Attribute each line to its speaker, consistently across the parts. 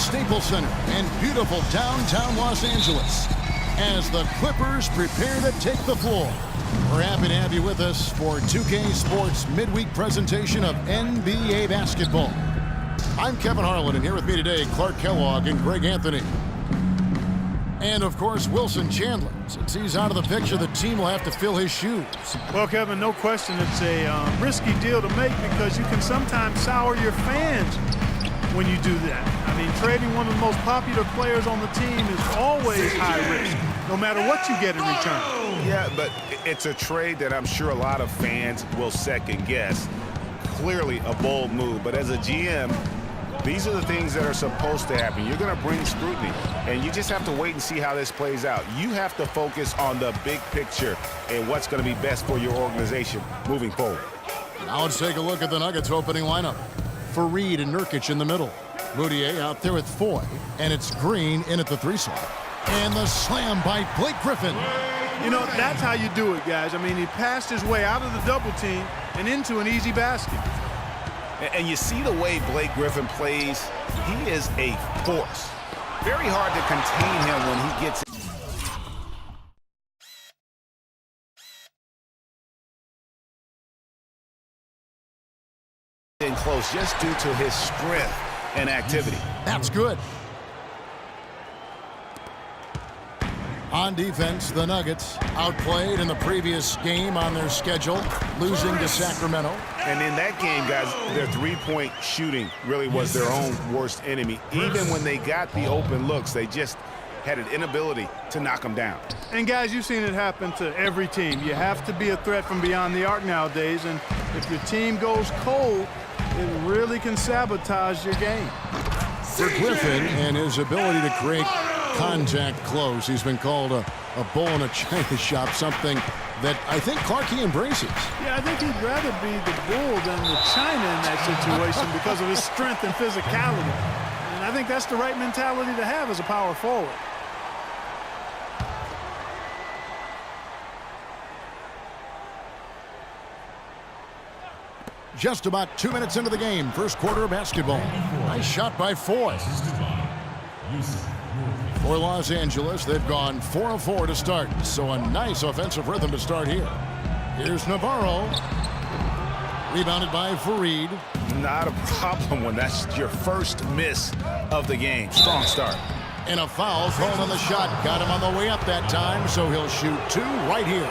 Speaker 1: Staples Center in beautiful downtown Los Angeles as the Clippers prepare to take the floor. We're happy to have you with us for 2K Sports midweek presentation of NBA basketball. I'm Kevin Harlan, and here with me today, Clark Kellogg and Greg Anthony. And, of course, Wilson Chandler. Since he's out of the picture, the team will have to fill his shoes.
Speaker 2: Well, Kevin, no question it's a risky deal to make because you can sometimes sour your fans when you do that. I mean, trading one of the most popular players on the team is always high risk, no matter what you get in return.
Speaker 3: Yeah, but it's a trade that I'm sure a lot of fans will second guess. Clearly a bold move, but as a GM, these are the things that are supposed to happen. You're going to bring scrutiny, and you just have to wait and see how this plays out. You have to focus on the big picture and what's going to be best for your organization moving forward.
Speaker 1: Now let's take a look at the Nuggets opening lineup. Fareed and Nurkic in the middle. Moutier out there with Foy, and it's Green in at the 3 slot. And the slam by Blake Griffin.
Speaker 2: You know, that's how you do it, guys. I mean, he passed his way out of the double team and into an easy basket.
Speaker 3: And you see the way Blake Griffin plays, he is a force. Very hard to contain him when he gets in close just due to his strength and activity.
Speaker 1: That's good. On defense, the Nuggets outplayed in the previous game on their schedule, losing to Sacramento.
Speaker 3: And in that game, guys, their three-point shooting really was their own worst enemy. Even when they got the open looks, they just had an inability to knock them down.
Speaker 2: And, guys, you've seen it happen to every team. You have to be a threat from beyond the arc nowadays, and if your team goes cold, it really can sabotage your game.
Speaker 1: For Griffin and his ability to create contact close, he's been called a bull in a china shop, something that I think Clark, he embraces.
Speaker 2: Yeah, I think he'd rather be the bull than the china in that situation because of his strength and physicality. And I think that's the right mentality to have as a power forward.
Speaker 1: Just about 2 minutes into the game, first quarter of basketball. Nice shot by Foy. For Los Angeles, they've gone 4 of 4 to start, so a nice offensive rhythm to start here. Here's Navarro. Rebounded by Fareed.
Speaker 3: Not a problem when that's your first miss of the game. Strong start.
Speaker 1: And a foul called on the shot. Got him on the way up that time, so he'll shoot 2 right here.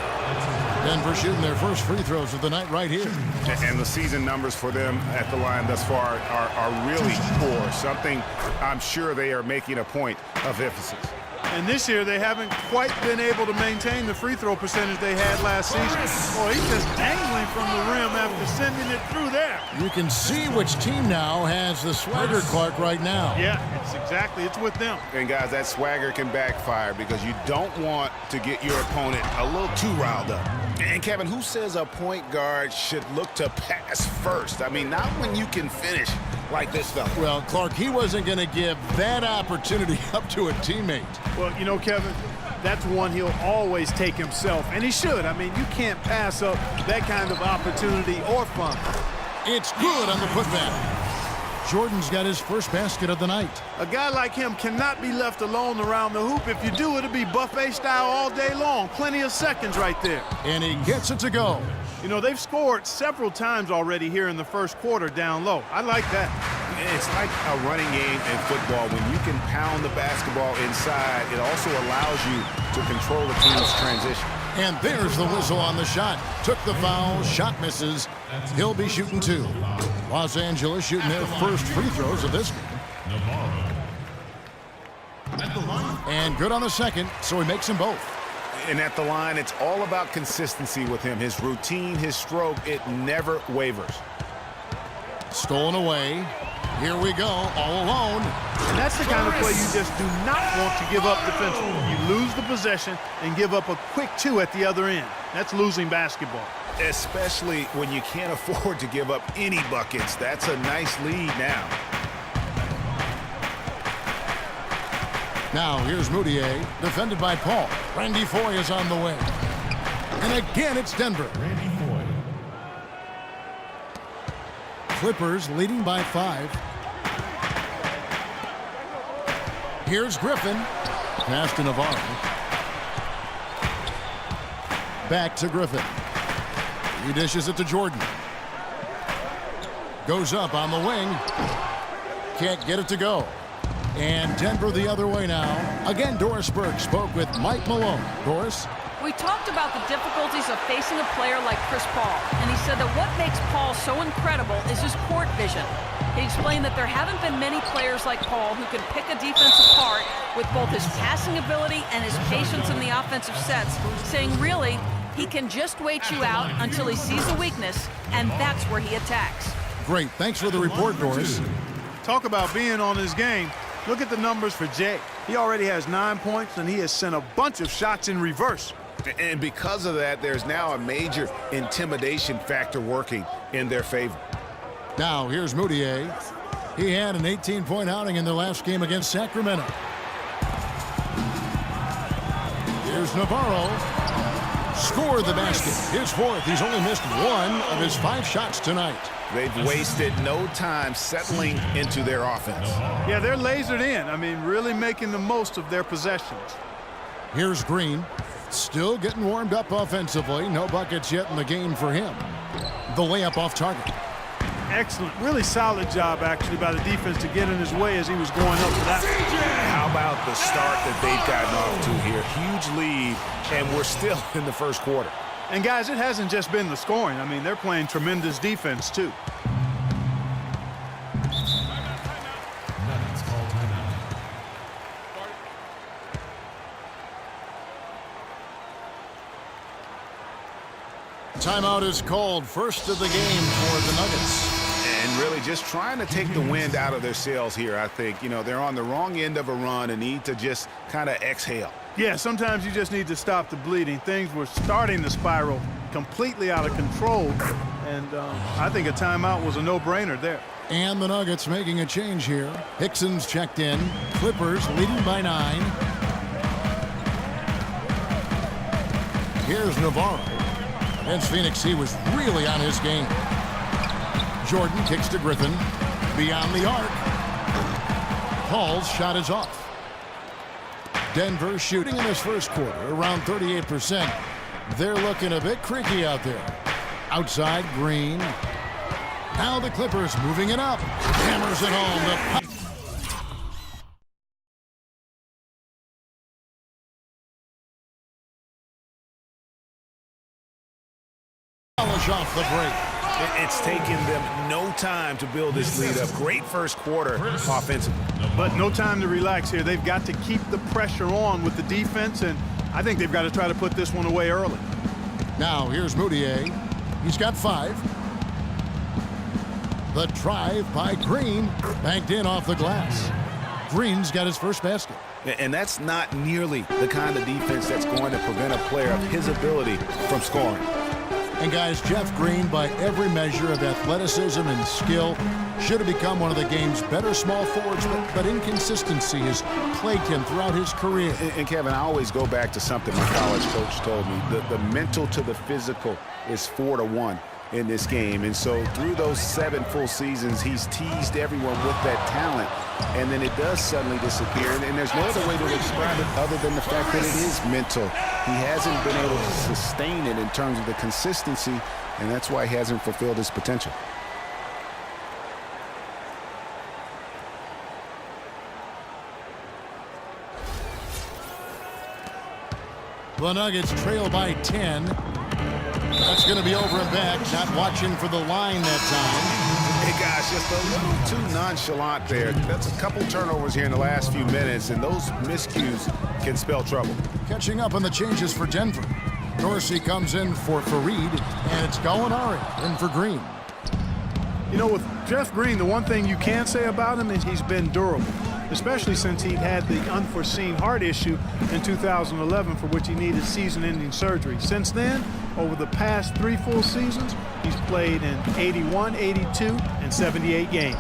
Speaker 1: Denver shooting their first free throws of the night right here.
Speaker 3: And the season numbers for them at the line thus far are really poor. Something I'm sure they are making a point of emphasis.
Speaker 2: And this year, they haven't quite been able to maintain the free throw percentage they had last season. Boy, he's just dangling from the rim after sending it through there.
Speaker 1: You can see which team now has the swagger, Clark, right now.
Speaker 2: Yeah, it's with them.
Speaker 3: And, guys, that swagger can backfire because you don't want to get your opponent a little too riled up. And, Kevin, who says a point guard should look to pass first? I mean, not when you can finish like this fella.
Speaker 1: Well, Clark, he wasn't going to give that opportunity up to a teammate.
Speaker 2: Well, you know, Kevin, that's one he'll always take himself, and he should. I mean, you can't pass up that kind of opportunity or fun.
Speaker 1: It's good on the putback. Jordan's got his first basket of the night.
Speaker 2: A guy like him cannot be left alone around the hoop. If you do, it'll be buffet style all day long. Plenty of seconds right there.
Speaker 1: And he gets it to go.
Speaker 2: You know, they've scored several times already here in the first quarter down low. I like that.
Speaker 3: It's like a running game in football. When you can pound the basketball inside, it also allows you to control the team's transition.
Speaker 1: And there's the whistle on the shot. Took the foul, shot misses. He'll be shooting 2. Los Angeles shooting their first free throws of this game. And good on the second, so he makes them both.
Speaker 3: And at the line, it's all about consistency with him. His routine, his stroke, it never wavers.
Speaker 1: Stolen away. Here we go, all alone.
Speaker 2: And that's the kind of play you just do not want to give up defensively. You lose the possession and give up a quick 2 at the other end. That's losing basketball.
Speaker 3: Especially when you can't afford to give up any buckets. That's a nice lead now.
Speaker 1: Now here's Moutier, defended by Paul. Randy Foy is on the way. And again, it's Denver. Clippers leading by 5. Here's Griffin. Pass to Navarro. Back to Griffin. He dishes it to Jordan. Goes up on the wing. Can't get it to go. And Denver the other way now. Again, Doris Burke spoke with Mike Malone. Doris?
Speaker 4: We talked about the difficulties of facing a player like Chris Paul, and he said that what makes Paul so incredible is his court vision. He explained that there haven't been many players like Paul who can pick a defense apart with both his passing ability and his patience in the offensive sets, saying really, he can just wait you out until he sees a weakness, and that's where he attacks.
Speaker 1: Great. Thanks for the report, Doris.
Speaker 2: Talk about being on his game. Look at the numbers for Jay. He already has 9 points, and he has sent a bunch of shots in reverse.
Speaker 3: And because of that, there's now a major intimidation factor working in their favor.
Speaker 1: Now, here's Moutier. He had an 18-point outing in their last game against Sacramento. Here's Navarro. Scored the basket. His fourth. He's only missed 1 of his 5 shots tonight.
Speaker 3: They've wasted no time settling into their offense.
Speaker 2: Yeah, they're lasered in. I mean, really making the most of their possessions.
Speaker 1: Here's Green. Still getting warmed up offensively. No buckets yet in the game for him. The layup off target.
Speaker 2: Excellent. Really solid job, actually, by the defense to get in his way as he was going up for that.
Speaker 3: How about the start that they've gotten off to here? Huge lead, and we're still in the first quarter.
Speaker 2: And, guys, it hasn't just been the scoring. I mean, they're playing tremendous defense, too.
Speaker 1: Timeout is called. First of the game for the Nuggets.
Speaker 3: And really just trying to take the wind out of their sails here, I think. You know, they're on the wrong end of a run and need to just kind of exhale.
Speaker 2: Yeah, sometimes you just need to stop the bleeding. Things were starting to spiral completely out of control, and I think a timeout was a no-brainer there.
Speaker 1: And the Nuggets making a change here. Hickson's checked in. Clippers leading by 9. Here's Navarro. Against Phoenix, he was really on his game. Jordan kicks to Griffin. Beyond the arc. Paul's shot is off. Denver shooting in this first quarter around 38%. They're looking a bit creaky out there. Outside, Green. Now the Clippers moving it up. Hammers it home. Polish off the break.
Speaker 3: It's taken them no time to build this lead up. Great first quarter offensively.
Speaker 2: But no time to relax here. They've got to keep the pressure on with the defense, and I think they've got to try to put this one away early.
Speaker 1: Now here's Moutier. He's got 5. The drive by Green. Banked in off the glass. Green's got his first basket.
Speaker 3: And that's not nearly the kind of defense that's going to prevent a player of his ability from scoring.
Speaker 1: And guys, Jeff Green, by every measure of athleticism and skill, should have become one of the game's better small forwards, but inconsistency has plagued him throughout his career.
Speaker 3: And Kevin, I always go back to something my college coach told me. The mental to the physical is 4-to-1 in this game. And so through those 7 full seasons, he's teased everyone with that talent. And then it does suddenly disappear. And there's no other way to describe it other than the fact that it is mental. He hasn't been able to sustain it in terms of the consistency, and that's why he hasn't fulfilled his potential.
Speaker 1: The Nuggets trail by 10. That's going to be over and back. Not watching for the line that time.
Speaker 3: Hey, guys, just a little too nonchalant there. That's a couple turnovers here in the last few minutes, and those miscues can spell trouble.
Speaker 1: Catching up on the changes for Denver. Dorsey comes in for Fareed, and it's Gallinari in for Green.
Speaker 2: You know, with Jeff Green, the one thing you can say about him is he's been durable, especially since he'd had the unforeseen heart issue in 2011 for which he needed season-ending surgery. Since then, over the past 3 full seasons, he's played in 81, 82, and 78 games.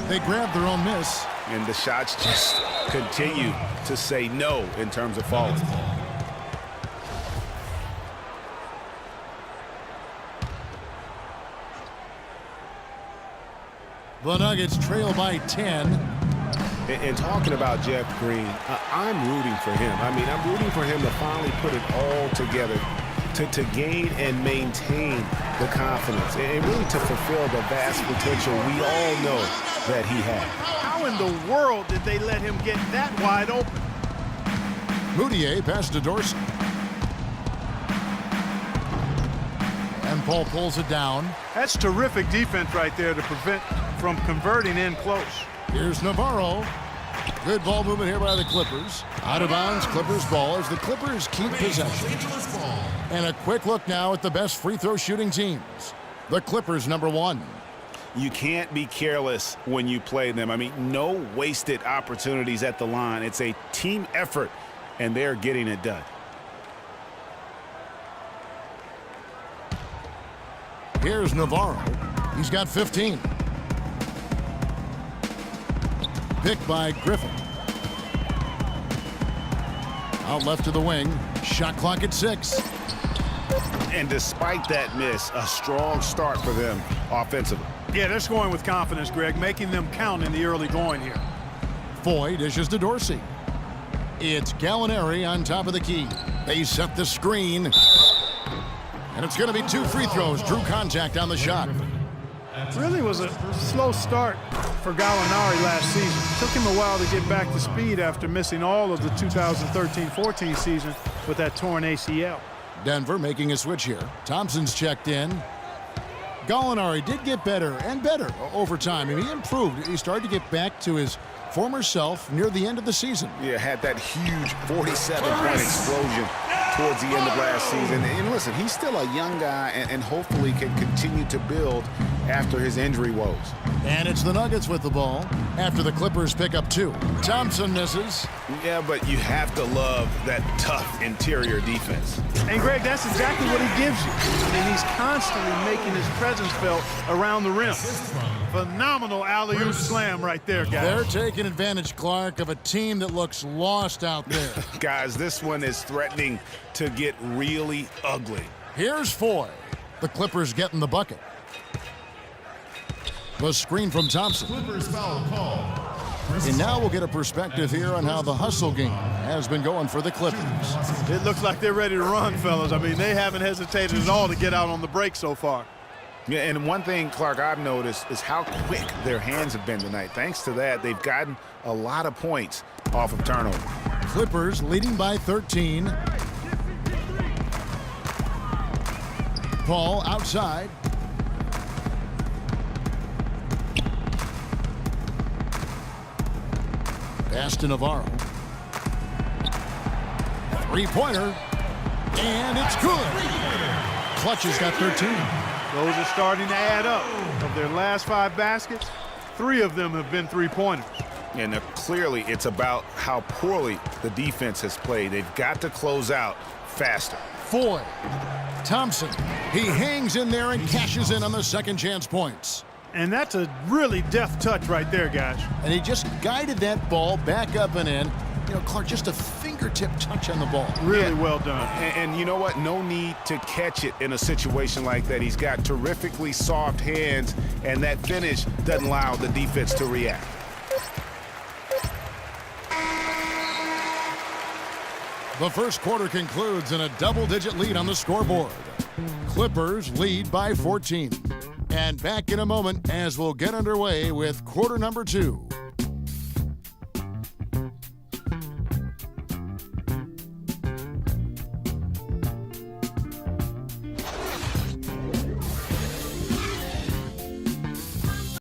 Speaker 1: They grabbed their own miss.
Speaker 3: And the shots just continue to say no in terms of falling.
Speaker 1: The Nuggets trail by 10.
Speaker 3: And talking about Jeff Green, I'm rooting for him. I mean, I'm rooting for him to finally put it all together, to gain and maintain the confidence, and really to fulfill the vast potential we all know that he had.
Speaker 2: How in the world did they let him get that wide open?
Speaker 1: Moutier passes to Dorsey. And Paul pulls it down.
Speaker 2: That's terrific defense right there to prevent from converting in close.
Speaker 1: Here's Navarro. Good ball movement here by the Clippers. Out of bounds, Clippers ball as the Clippers keep possession. And a quick look now at the best free throw shooting teams. The Clippers, number 1.
Speaker 3: You can't be careless when you play them. I mean, no wasted opportunities at the line. It's a team effort, and they're getting it done.
Speaker 1: Here's Navarro. He's got 15. Picked by Griffin. Out left to the wing. Shot clock at 6.
Speaker 3: And despite that miss, a strong start for them offensively.
Speaker 2: Yeah, they're scoring with confidence, Greg, making them count in the early going here.
Speaker 1: Foy dishes to Dorsey. It's Gallinari on top of the key. They set the screen. And it's going to be 2 free throws. Drew contact on the shot.
Speaker 2: Really was a slow start for Gallinari last season. Took him a while to get back to speed after missing all of the 2013-14 season with that torn ACL.
Speaker 1: Denver making a switch here. Thompson's checked in. Gallinari did get better and better over time. I mean, he improved. He started to get back to his former self near the end of the season.
Speaker 3: Yeah, had that huge 47-point explosion towards the end of last season. And listen, he's still a young guy and hopefully can continue to build after his injury woes.
Speaker 1: And it's the Nuggets with the ball after the Clippers pick up 2. Thompson misses.
Speaker 3: Yeah, but you have to love that tough interior defense.
Speaker 2: And, Greg, that's exactly what he gives you. I mean, he's constantly making his presence felt around the rim. Phenomenal alley-oop slam right there, guys.
Speaker 1: They're taking advantage, Clark, of a team that looks lost out there.
Speaker 3: Guys, this one is threatening to get really ugly.
Speaker 1: Here's Foy. The Clippers getting the bucket. The screen from Thompson.
Speaker 5: Clippers foul call.
Speaker 1: And now we'll get a perspective here on how the hustle game has been going for the Clippers.
Speaker 2: It looks like they're ready to run, fellas. I mean, they haven't hesitated at all to get out on the break so far.
Speaker 3: Yeah, and one thing, Clark, I've noticed is how quick their hands have been tonight. Thanks to that, they've gotten a lot of points off of turnover.
Speaker 1: Clippers leading by 13. Paul outside. Pass to Navarro. Three-pointer. And it's good. Clutch has got 13.
Speaker 2: Those are starting to add up. Of their last 5 baskets, 3 of them have been three-pointers.
Speaker 3: And clearly it's about how poorly the defense has played. They've got to close out faster.
Speaker 1: Foy. Thompson. He hangs in there and cashes in on the second chance points.
Speaker 2: And that's a really deft touch right there, guys.
Speaker 1: And he just guided that ball back up and in. You know, Clark, just a fingertip touch on the ball.
Speaker 2: Really well done.
Speaker 3: And you know what? No need to catch it in a situation like that. He's got terrifically soft hands, and that finish doesn't allow the defense to react.
Speaker 1: The first quarter concludes in a double-digit lead on the scoreboard. Clippers lead by 14. And back in a moment as we'll get underway with quarter number 2.